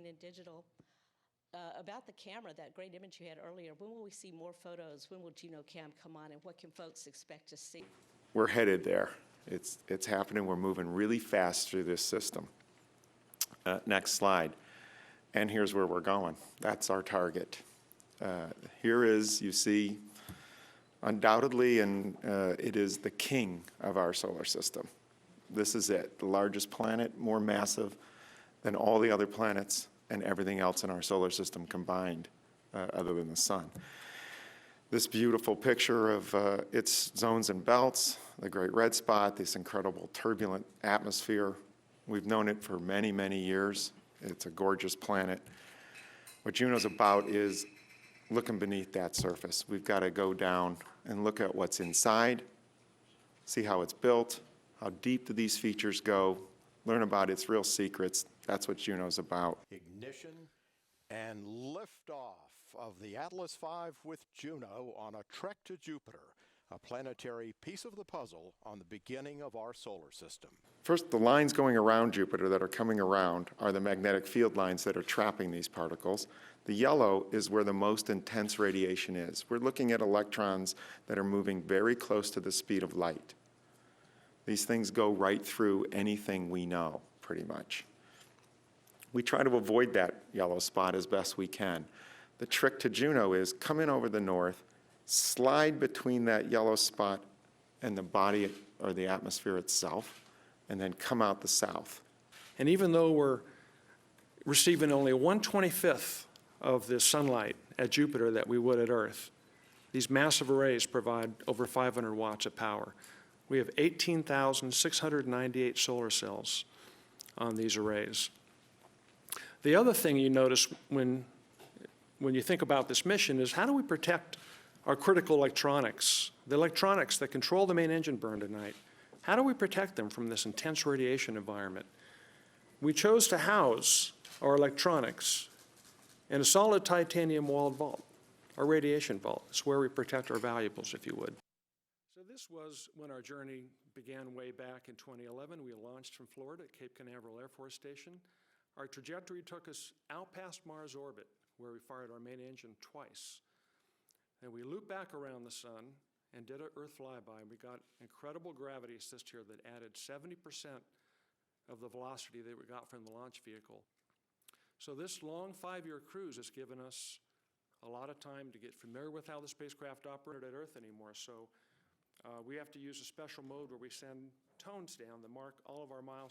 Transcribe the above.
seeing in digital. About the camera, that great image you had earlier, when will we see more photos? When will Juno Cam come on, and what can folks expect to see? We're headed there. It's happening. We're moving really fast through this system. Next slide. And here's where we're going. That's our target. Here is, you see, undoubtedly, and it is the king of our solar system. This is it, the largest planet, more massive than all the other planets and everything else in our solar system combined, other than the sun. This beautiful picture of its zones and belts, the great red spot, this incredible turbulent atmosphere. We've known it for many, many years. It's a gorgeous planet. What Juno's about is looking beneath that surface. We've got to go down and look at what's inside, see how it's built, how deep do these features go, learn about its real secrets. That's what Juno's about. Ignition and liftoff of the Atlas V with Juno on a trek to Jupiter, a planetary piece of the puzzle on the beginning of our solar system. First, the lines going around Jupiter that are coming around are the magnetic field lines that are trapping these particles. The yellow is where the most intense radiation is. We're looking at electrons that are moving very close to the speed of light. These things go right through anything we know, pretty much. We try to avoid that yellow spot as best we can. The trick to Juno is come in over the north, slide between that yellow spot and the body or the atmosphere itself, and then come out the south. And even though we're receiving only 1/25 of the sunlight at Jupiter that we would at Earth, these massive arrays provide over 500 watts of power. We have 18,698 solar cells on these arrays. The other thing you notice when you think about this mission is how do we protect our critical electronics, the electronics that control the main engine burn tonight? How do we protect them from this intense radiation environment? We chose to house our electronics in a solid titanium walled vault, our radiation vault. It's where we protect our valuables, if you would. So this was when our journey began way back in 2011. We launched from Florida at Cape Canaveral Air Force Station. Our trajectory took us out past Mars orbit, where we fired our main engine twice. Then we looped back around the sun and did an Earth flyby. We got incredible gravity assist here that added 70% of the velocity that we got from the launch vehicle. So this long 5-year cruise has given us a lot of time to get familiar with how the spacecraft operated at Earth anymore. So we have to use a special mode where we send tones down that mark all of our milestones.